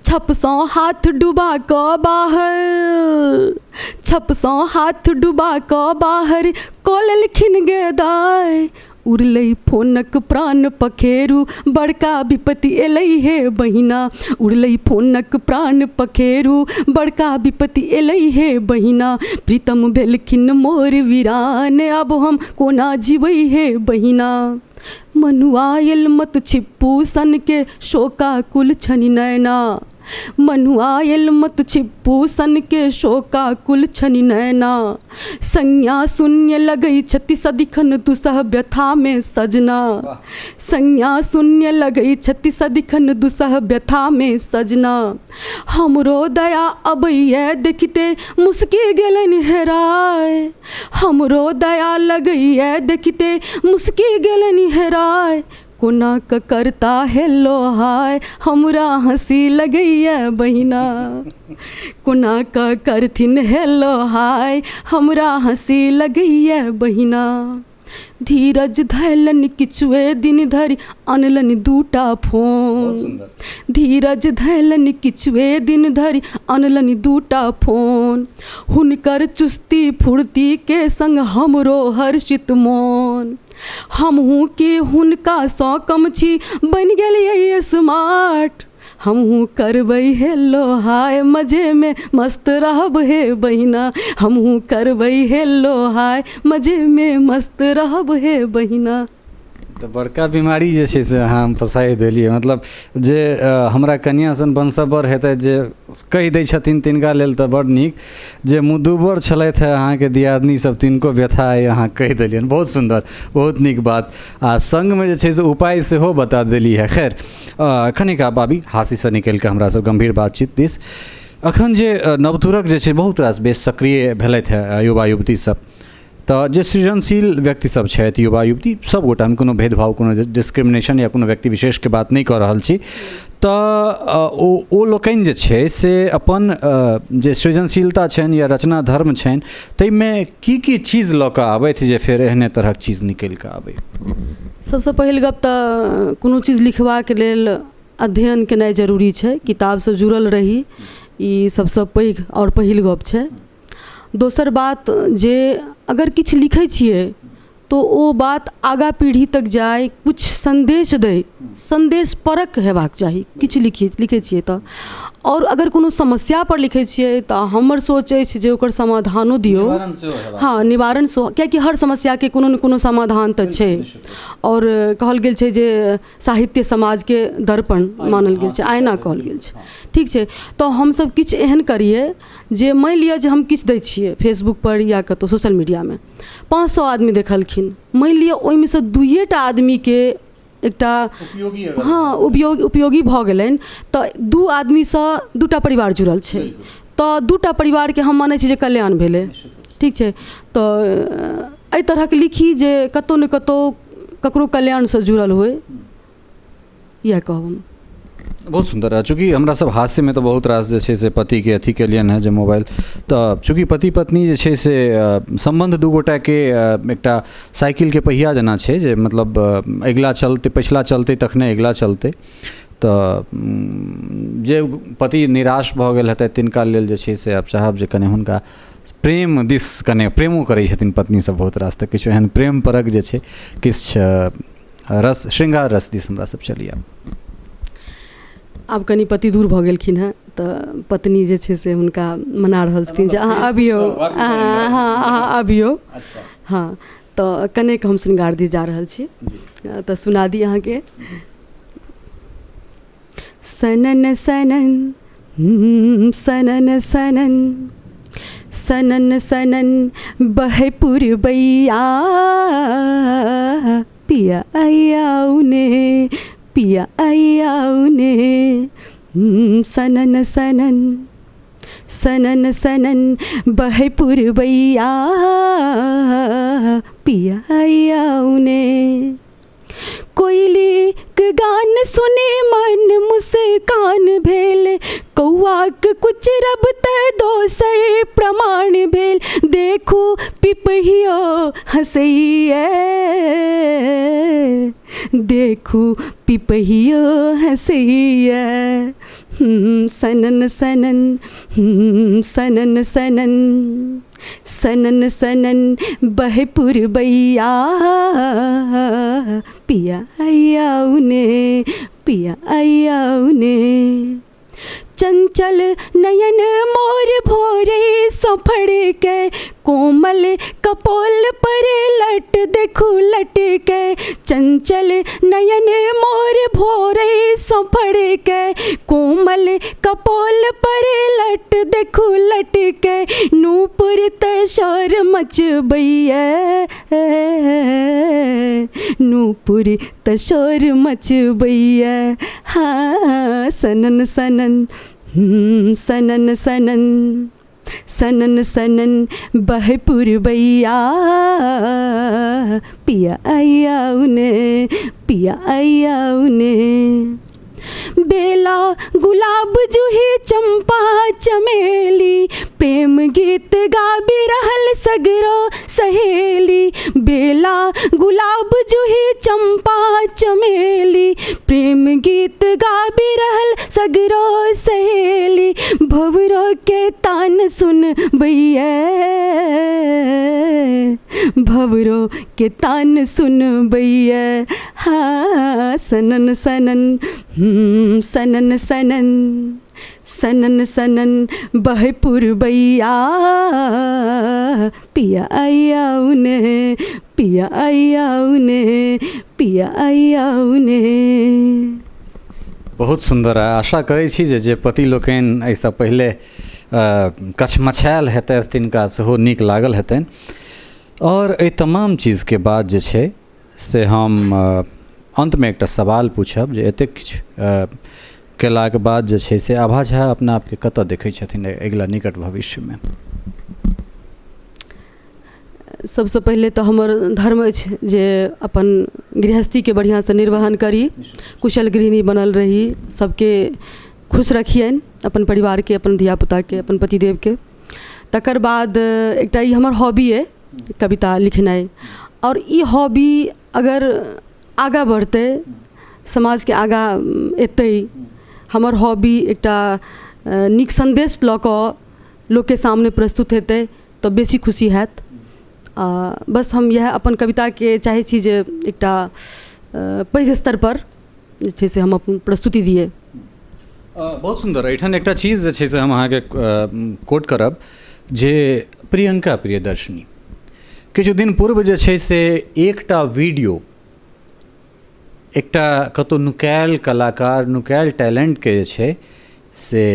S2: छप सँ हाथ डुबा कऽ बाहर छप सँ हाथ डुबा कऽ बाहर कऽ लेलखिन गे दाय उड़लै फोनक प्राण पखेरु बड़का विपत्ति एलै हे बहिना उड़लै फोनक प्राण पखेरु बड़का विपत्ति एलै हे बहिना प्रीतम भेलखिन मोर वीरान अब हम कोना जीबै हे बहिना। मनुआयल मत छिप्पू सन के शोकाकुल छनि नैना मनुआयल मत छिप्पू सन के शोकाकुल छनि नैना संज्ञा शून्य लगै छति सदिखन दुसह व्यथा में सजना संज्ञा शून्य लगै छति सदिखन दुसह व्यथा में सजना हमरो दया अबैये देखिते मुस्की गेलनि हेराय हमरो दया लगैये देखिते मुस्की गेलनि हेराय कोना क करता हेलो हाय हमरा हंसी लगैया बहिना कोना क करथिन हेलो हाय हमरा हंसी लगैया बहिना। धीरज धैलन किछुए दिन धरि अनलनि दूटा फोन धीरज धैलन किछुए दिन धरि अनलनि दूटा फोन हुनकर चुस्ती फुर्ती के संग हमरो हर्षित मोन हमहूँ कि हुनका सँ कम छी बनि गेलियै स्मार्ट हमहूँ करबै हेलो हाय मजे में मस्त रहब हे बहिना हमहूँ करबै हेलो हाय मजे में मस्त रहब हे बहिना।
S1: तो बड़का बीमारी जे छै से अहाँ फसाइ देलियै मतलब जे हमरा कनिया सन वंशवर हेतै जे कहि दै छथिन तिनका लेल तऽ बड़ नीक जे मुदुबर छलथि अहाँके दियादनी सब तिनको व्यथा अइ अहाँ कहि देलियनि बहुत सुन्दर बहुत नीक बात आ संगमे जे छै से उपाय सेहो बता देली है। खैर कनिक बाबी हासीसँ निकलि कऽ हमरा सब गम्भीर बातचीत दिस अखन जे नवतुरक जे छै बहुत रास बेस सक्रिय भेलथि है युवा युवती सब तऽ जे सृजनशील व्यक्ति सब छथि युवा युवती सब गोटा हम कोनो भेदभाव कोनो डिस्क्रिमिनेशन या कोनो व्यक्ति विशेषके बात नहि कऽ रहल छी तऽ ओ लोकनि जे छै से अपन जे सृजनशीलता छनि या रचना धर्म छनि ताहिमे की चीज लऽ कऽ आबथि जे फेर एहने तरहक चीज निकलि कऽ आबै।
S2: सबसँ पहिल गप तऽ कोनो चीज लिखबाक लेल अध्ययन केनाइ जरूरी छै किताबसँ जुड़ल रही ई सबसँ पैघ आओर पहिल गप छै। दोसर बात जे अगर किछु लिखै छियै तो ओ बात आगा पीढ़ी तक जाए कुछ संदेश दै संदेश परक हेबाक चाही किछु लिखै छियै तऽ और अगर कोनो समस्या पर लिखै छियै तऽ हमर सोच अछि जे ओकर समाधानो दियौ हाँ निवारण सेहो कियाकि हर समस्याके कोनो ने कोनो समाधान तऽ छै और कहल गेल छै जे साहित्य समाजके दर्पण मानल गेल छै आईना कहल गेल छै ठीक छै। तऽ हमसब किछु एहन करिए जे मानि लिअ जे हम किछु दै छियै फेसबुक पर या कतौ सोशल मीडियामे 500 आदमी देखलखिन मानि लिअ ओहिमे सँ 2टा आदमीके एकटा हाँ उपयोगी भऽ गेलनि तऽ 2 आदमीसँ 2टा परिवार जुड़ल छै तऽ 2टा परिवारके हम मानै छी जे कल्याण भेलै ठीक छै। तऽ एहि तरहके लिखी जे कतौ ने कतौ ककरो कल्याणसँ जुड़ल होय इएह कहब हम।
S1: बहुत सुंदर चूँकि हमरा सब हास्य में तो बहुत रास जे छै से पति के अथी के लिए है जे मोबाइल तऽ चूँकि पति पत्नी जे छै से संबंध दू गोटा के एकटा साइकिल के पहिया जेना छै जे मतलब अगिला चलते पछिला चलते तखने अगिला चलते तऽ जे पति निराश भऽ गेल हेतै तिनका लेल जे छै से आब चाहब जे कने हुनका प्रेम दिस कने प्रेमो करै छथिन पत्नी सब बहुत रास तऽ किछु एहन प्रेम परक जे छै किछु रस श्रृंगार रस दिस हमरा सब चली
S2: आब कनि पति दूर भऽ गेलखिन हेँ तऽ पत्नी जे छै से हुनका मना रहल छथिन जे अहाँ अबियौ अहाँ अबियौ हाँ तऽ कनेक हम श्रृंगार दिस जा रहल छी तऽ सुना दी अहाँके सनन सनन सनन सनन सनन सनन बहे पुरबैया पिया आया उने पिया आया उने सनन सनन सनन सनन बहे पुरबैया पिया आया उने कोयली के गान सुने मन मुस्कान भेल कौआ के कुछ रब ते दोसर प्रमाण भेल देखू पिपहियो हंसैया देखू पिपहियो हंसैया सनन सनन सनन सनन सनन सनन बहे पुरबैया पिया आया उने पिया आया उने चंचल नयन मोर भोरे सफड़ के कोमल कपोल पर लट देखू लट के चंचल नयन मोर भोरे सफड़ के कोमल कपोल पर लट देखू लट के नूपुर तशोर मचबैया नूपुर तशोर मचबैया हाँ सनन सनन सनन सनन सनन सनन बहे पुरबैया पिया आया उने पिया आया उने बेला गुलाब जूही चंपा चमेली प्रेम गीत गाबी रहल सगरो सहेली बेला गुलाब जूही चंपा चमेली प्रेम गीत गाबी रहल सगरो सहेली भवरो के तान सुन भैया भवरो के तान सुन भैया हाँ सनन सनन सनन सनन सनन सनन बहे पुरबैया पिया आया उने पिया आया उने पिया आया उने।
S1: बहुत सुंदर है। आशा करै छी जे पति लोकनि एहिसँ पहिले कछमछायल हेतै तिनका सेहो नीक लागल हेतनि। और एहि तमाम चीज़के बाद जे छै से हम अंतमे एकटा सवाल पूछब जे एतेक किछु केलाके बाद जे छै से आभा झा अपना आपके कतऽ देखै छथिन अगिला निकट भविष्यमे?
S2: सबसे पहले तो हमर धर्म अछि जे अपन गृहस्थीके बढ़िआँसँ निर्वहन करी, कुशल गृहिणी बनल रही, सबके खुश रखियनि, अपन परिवारके, अपन धियापुताके, अपन पतिदेवके। तकर बाद एकटा ई हमर हॉबी अइ कविता लिखनाइ। और ई हॉबी अगर आगाँ बढ़तै, समाजके आगाँ एतै, हमर हॉबी एकटा नीक सन्देश लऽ कऽ लोकके सामने प्रस्तुत हेतै तऽ बेसी खुशी हैत। बस हम यह अपन कविताके चाहै छी जे एकटा पैघ स्तर पर जे छै से हम अपन प्रस्तुति दिए।
S1: बहुत सुंदर। एहिठाम एकटा चीज जे छै से हम अहाँके कोट करब जे प्रियंका प्रियदर्शनी किछु दिन पूर्व जे छै से एकटा वीडियो एकटा कतौ नुकायल कलाकार, नुकायल टैलेंटके जे छै से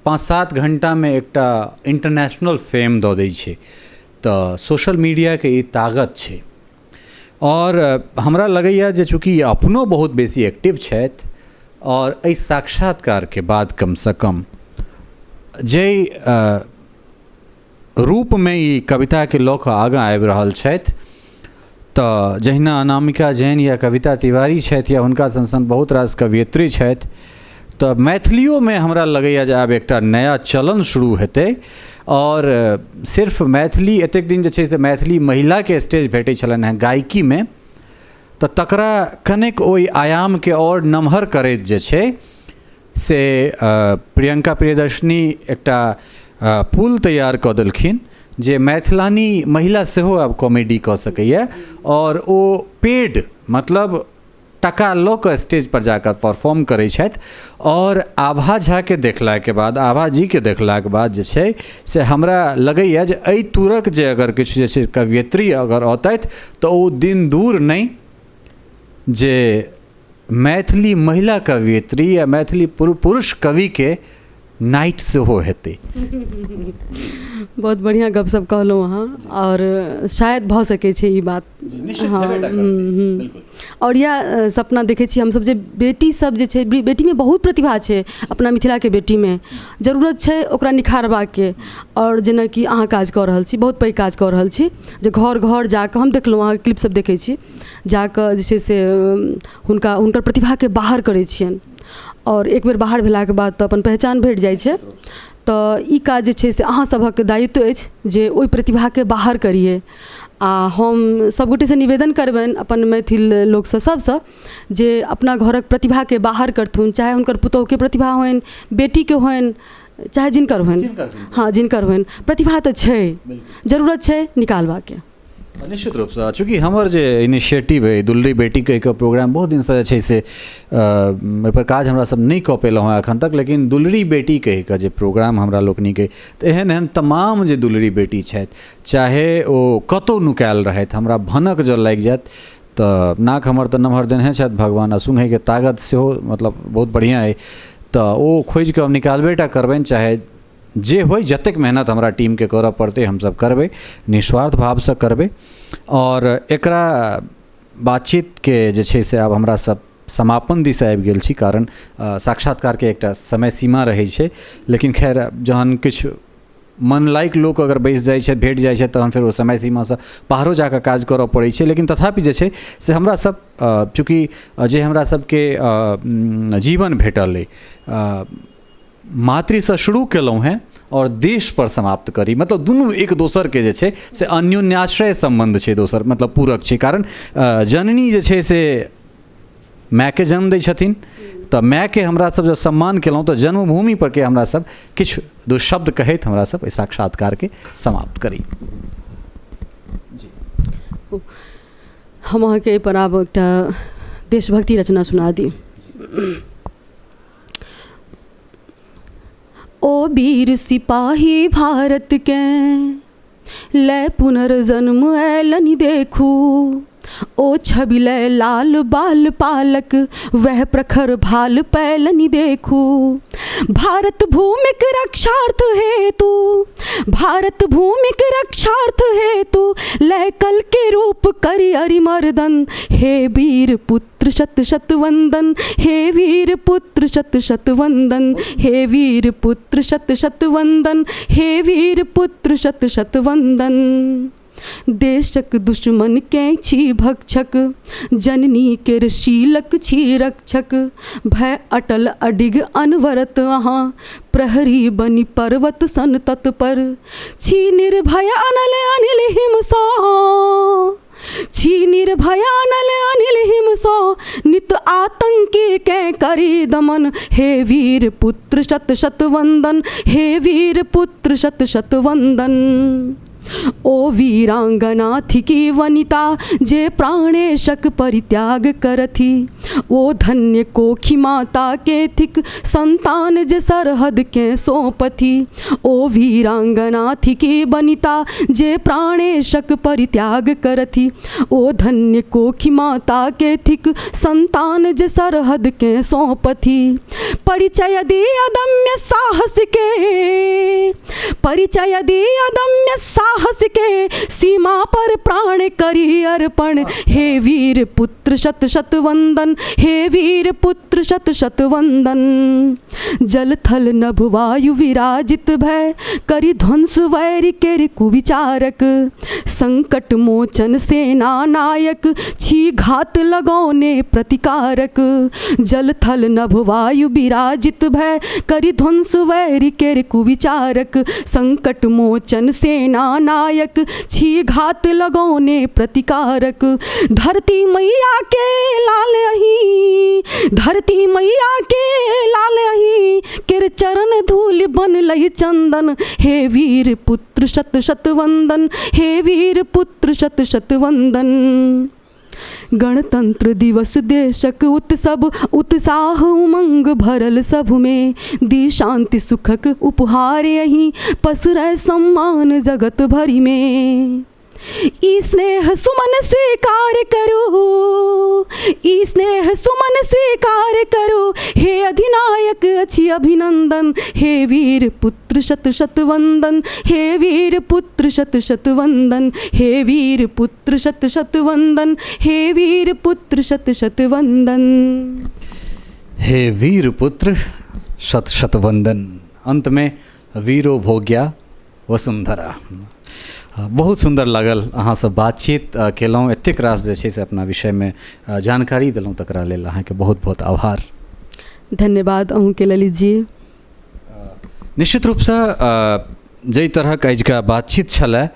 S1: 5-7 घंटामे एकटा इंटरनेशनल फेम दऽ दै छै। तऽ सोशल मीडियाके ई ताकत छै। और हमरा लगैए जे चूँकि अपनो बहुत बेसी एक्टिव छथि और एहि साक्षात्कारके बाद कमसँ कम जाहि रूपमे ई कविताके लऽ कऽ आगाँ आबि रहल छथि, तऽ जहिना अनामिका जैन या कविता तिवारी छथि या हुनका सन बहुत रास कवियत्री छथि, तऽ मैथिलियोमे हमरा लगैए जे आब एकटा नया चलन शुरू हेतै। और सिर्फ मैथिली, एतेक दिन जे छै से मैथिली महिलाके स्टेज भेटै छलनि हेँ गायकीमे, तऽ तकरा कनेक ओहि आयामके और नमहर करैत जे छै से प्रियंका प्रियदर्शनी एकटा पुल तैयार कऽ देलखिन जे मैथिलानी महिला सेहो आब कॉमेडी कऽ सकैए। और ओ पेड मतलब टका लऽ कऽ स्टेज पर जाकर परफॉर्म करै छथि। और आभा झाके देखलाके बाद, आभा जीके देखलाके बाद जे छै से हमरा लगैए जे एहि तुरक जे अगर किछु जे छै कवियत्री अगर औतथि तऽ ओ दिन दूर नहि जे मैथिली महिला कवियत्री या मैथिली पुरुष कविके नाइट सेहो हेतै।
S2: बहुत बढ़िया गपशप कहलहुँ अहाँ, और शायद भऽ सकै छै ई बात। और या सपना देखै छी हमसब जे बेटी सब जे छै, बेटीमे बहुत प्रतिभा छै, अपना मिथिलाके बेटीमे जरूरत छै ओकरा निखारबाके। और जेनाकि अहाँ काज कऽ रहल छी, बहुत पैघ काज कऽ रहल छी, जे घर घर जाकऽ हम देखलहुँ, अहाँ क्लिप सब देखै छी, जाकऽ जे छै से हुनकर प्रतिभाके बाहर करै छियनि। और एक बेर बाहर भेलाके बाद तऽ अपन पहचान भेट जाइ छै। तऽ ई काज जे छै से अहाँ सभक दायित्व अछि जे ओहि प्रतिभाके बाहर करिए। आ हम सबगोटे से निवेदन करबनि अपन मैथिल लोकसँ सबसँ जे अपना घरक प्रतिभाके बाहर करथुन, चाहे हुनकर पुतहुके प्रतिभा होनि, बेटीके होनि, चाहे जिनकर होनि। हाँ, जिनकर होनि, प्रतिभा तऽ छै, जरूरत छै निकालबाके।
S1: निश्चित रूपसँ, चूँकि हमर जे इनिशिएटिव है दुलरी बेटी के एक प्रोग्राम बहुत दिनसँ जे छै से एहिपर काज हमरा सब नहि कऽ पेलहुँ हँ एखन तक, लेकिन दुलरी बेटी कहि कऽ जे प्रोग्राम हमरा लोकनिके, तऽ एहन एहन तमाम जे दुलरी बेटी छथि, चाहे ओ कतहु नुकायल रहथि, हमरा भनक जँ लागि जायत तऽ नाक हमर तऽ नमहर देने छथि भगवान, आ सुँघैके ताकत सेहो मतलब बहुत बढ़िआँ अइ, तऽ ओ खोजि कऽ हम निकालबेटा करबनि, चाहे जे होइ, जतेक मेहनत हमरा टीमके करऽ पड़तै हमसब करबै, निस्वार्थ भावसँ करबै। और एकरा बातचीतके जे छै से आब हमरा सब समापन दिस आबि गेल छी, कारण साक्षात्कारके एकटा समय सीमा रहै छै। लेकिन खैर, जहन किछु मन लायक लोक अगर बैस जाइ छै, भेट जाइ छै, तहन फेर ओ समय सीमासँ बाहरो जाकऽ काज करऽ पड़ै छै। लेकिन तथापि जे छै से हमरा सब चूँकि जे हमरा सबके जीवन भेटल अइ, मातृसँ शुरू केलहुँ हैं और देश पर समाप्त करी, मतलब दुनू एक दोसर के जे छै से अन्योन्याश्रय संबंध छै, दोसर मतलब पूरक छै। कारण जननी जे छै से मायके जन्म दै छथिन, तऽ मायके हमरा सब जब सम्मान केलहुँ तऽ जन्मभूमि पर के हमरा सब किछु दो शब्द कहैत हमरा सब एहि साक्षात्कारके समाप्त करी।
S2: हम अहाँके एहिपर आब एकटा देशभक्ति रचना सुना दी। ओ वीर सिपाही भारत के लै पुनर्जन्म ऐलनि देखू, ओ छबिलै लाल बाल पालक वह प्रखर भाल पैलनि देखू। भारत भूमिक रक्षार्थ हेतु, भारत भूमिक रक्षार्थ हेतु लै कल के रूप करि अरिमर्दन, हे वीर पुत्र शत शत वंदन, हे वीर पुत्र शत शत वंदन, हे वीर पुत्र शत शत वंदन, हे वीर पुत्र शत शत वंदन। देशक दुश्मन के छी भक्षक, जननी के शीलक छी रक्षक, भय अटल अडिग अनवरत अहाँ, प्रहरी बनी पर्वत सन तत्पर, छी निर्भय अनल अनिल हिमसा, छी निर्भय अनल अनिल हिमसा, नित आतंकी के करी दमन, हे वीर पुत्र शत शत वंदन, हे वीर पुत्र शत शत वंदन। ओ वीरांगना थी की वनिता जे प्राणेशक परित्याग करथी, ओ धन्य कोखी माता के थिक संतान जे सरहद के सौंपथी, ओ वीरांगना थी की वनिता जे प्राणेशक परित्याग करथी, ओ धन्य कोखी माता के थिक संतान जे सरहद के सौंपथी। परिचय दी अदम्य साहस के, परिचय दी अदम्य साहस के, सीमा पर प्राण करी अर्पण, हे वीर पुत्र शत शत वंदन, हे वीर पुत्र शत शत वंदन। जल थल नभ वायु विराजित भय करी ध्वंस वैरी के कुविचारक, संकट मोचन सेना नायक छी घात लगौने प्रतिकारक। जल थल नभ वायु विराजित भय करी ध्वंस वैरी के कुविचारक, संकट मोचन सेना नायक छी घात लगौने प्रतिकारक। धरती मैया के लाल अही, धरती मैया के लाल अही, केर चरण धूल बन लही चंदन, हे वीर पुत्र शत शत वंदन, हे वीर पुत्र शत शत वंदन। गणतंत्र दिवस देशक उत्सव उत्साह उमंग भरल सब में, दी शांति सुखक उपहार यही पसरै सम्मान जगत भरि में। ई स्नेह सुमन स्वीकार करो, ई स्नेह सुमन स्वीकार करो, हे अधिनायक अछि अभिनंदन, हे वीर पुत्र शत शत वंदन, हे वीर पुत्र शत शत वंदन, हे वीर पुत्र शत शत वंदन, हे वीर पुत्र शत शत वंदन।
S1: हे वीर पुत्र शत शत वंदन। अंत में वीरो भोग्या वसुंधरा। बहुत सुंदर लागल अहाँ से बातचीत केलहुँ, एतेक रास जे छै से अपना विषय में जानकारी देलहुँ, तकरा लेल अहाँके बहुत बहुत आभार।
S2: धन्यवाद अहूँके ललित जी।
S1: निश्चित रूपसँ जाहि तरहक आजुका बातचीत छलै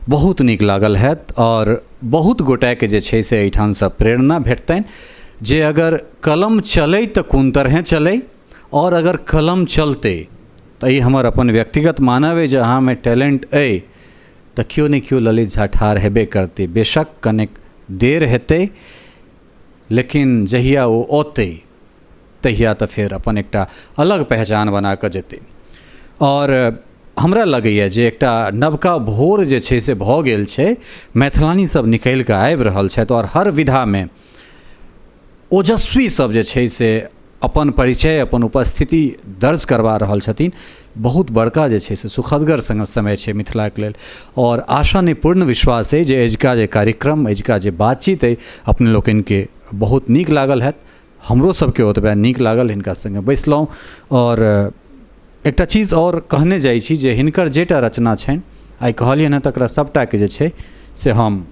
S1: बहुत नीक लागल हैत और बहुत गोटाके जे छै से एहिठामसँ प्रेरणा भेटतनि जे अगर कलम चलै तऽ कोन तरहे चलै, और अगर कलम चलतै तऽ ई हमर अपन व्यक्तिगत मानब अइ जे अहाँमे टैलेंट अइ तऽ केओ ने केओ ललित झा ठाढ़ हेबे करतै। बेशक कनेक देर हेतै, लेकिन जहिया ओ औतै तहिया तऽ फेर अपन एकटा अलग पहचान बना कऽ जेतै। और हमरा लगैए जे एकटा नवका भोर जे छै से भऽ गेल छै, मैथिलानी सब निकलि कऽ आबि रहल छथि और हर विधामे ओजस्वी सब जे छै से अपन परिचय, अपन उपस्थिति दर्ज करवा रहल छथिन। बहुत बड़का जे छै से सुखदगर समय छै मिथिलाके लेल, और आशा नहि पूर्ण विश्वास है जे एजुका जे कार्यक्रम, एजुका जे बातचीत है अपने लोकनिके बहुत नीक लागल हैत। हमरो सबके ओतबे नीक लागल, हिनका संगे बैसलहुँ और एकटा चीज और कहने जाइ छी जे हिनकर जेटा रचना छनि आइ कहलियनि हँ तकरा सबटाके जे छै से हम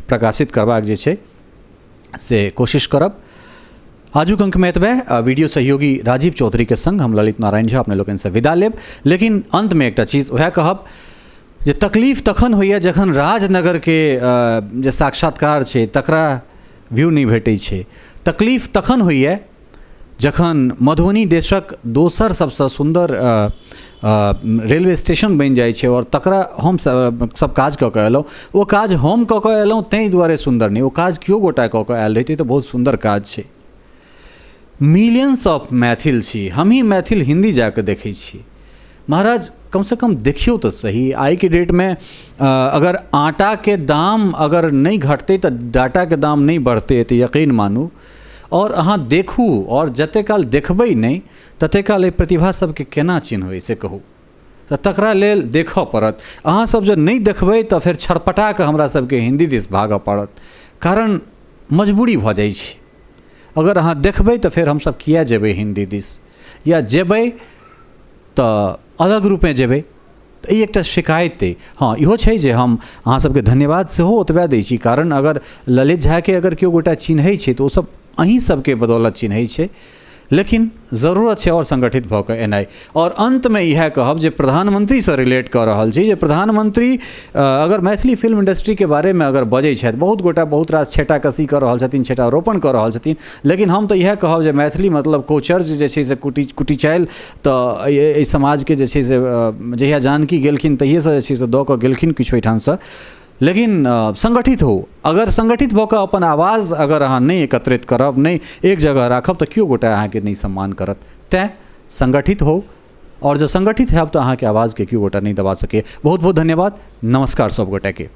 S1: प्रकाशित करबाक जे छै से कोशिश करब। आजुक अंक में एतबे। वीडियो सहयोगी राजीव चौधरी के संग हम ललित नारायण झा अपने लोगन से विदा लेब। लेकिन अंत में एकटा चीज वह कहब जे तकलीफ तखन होइए जखन राजनगर के जे साक्षात्कार छै तकरा व्यू नहीं भेटै छै। तकलीफ तखन होइए जखन मधुबनी देशक दोसर सबसे सुंदर रेलवे स्टेशन बनि जाइ छै और तकरा हम सब काज कऽ कऽ एलहुँ। ओ काज हम कऽ कऽ एलहुँ ताहि दुआरे सुंदर नहीं, ओ काज केओ गोटा कऽ कऽ आयल रहितै तऽ बहुत सुंदर काज छै। मिलियंस ऑफ मैथिल छी, हम ही मैथिल हिंदी जाके देखै छी। महाराज कम से कम देखियो तो सही। आई के डेट में अगर आटा के दाम अगर नहीं घटते तो डाटा के दाम नहीं बढ़ते, तो यकीन मानू। और अहाँ देखू, और जते काल देखबै नहीं तते काल प्रतिभा सबके केना चिन्हबै से कहू। तो तकरा लेल देखऽ पड़त। अहाँ सब जो नहीं देखबै तो फिर छटपटा के हमरा सबके हिंदी दिस भागऽ पड़त, कारण मजबूरी भऽ जाइ छै। अगर अहाँ देखबै तो फिर हम सब किया जेबै हिंदी दिस, या जेबै तो अलग रूपे जेबै। तो ई एकटा शिकायत अइ। हाँ इहो छै जे हम अहाँ सबके धन्यवाद सेहो ओतबे दै छी, कारण अगर ललित झा के अगर केओ गोटा चिन्है छै तो ओ सब अहीं सबके बदौलत चिन्है छै। लेकिन ज़रूरत है और संगठित भऽ कऽ एनाइ। और अंत में यह कहब जे प्रधानमंत्री से रिलेट कऽ रहल छी जे प्रधानमंत्री अगर मैथिली फिल्म इंडस्ट्री के बारे में अगर बजै छथि, बहुत गोटा बहुत रास छेटा कसी कऽ रहल छथिन, छेटारोपण कऽ रहल छथिन, लेकिन हम तो यह कहब जे मैथिली मतलब कोचर्ज जे छै से कुटी चालि तऽ एहि समाजके जे छै से जहिया जानकी गेलखिन तहिएसँ जे छै से दऽ कऽ गेलखिन किछु ओहिठामसँ। लेकिन संगठित हो, अगर संगठित भऽ कऽ अपन आवाज़ अगर अहाँ नहीं एकत्रित करब, नहीं एक जगह राखब तऽ केओ गोटा अहाँके नहीं सम्मान करत। तैं संगठित हो, और जब संगठित हैब तऽ अहाँके आवाज़ के केओ गोटा नहीं दबा सके। बहुत बहुत धन्यवाद। नमस्कार सब गोटा के।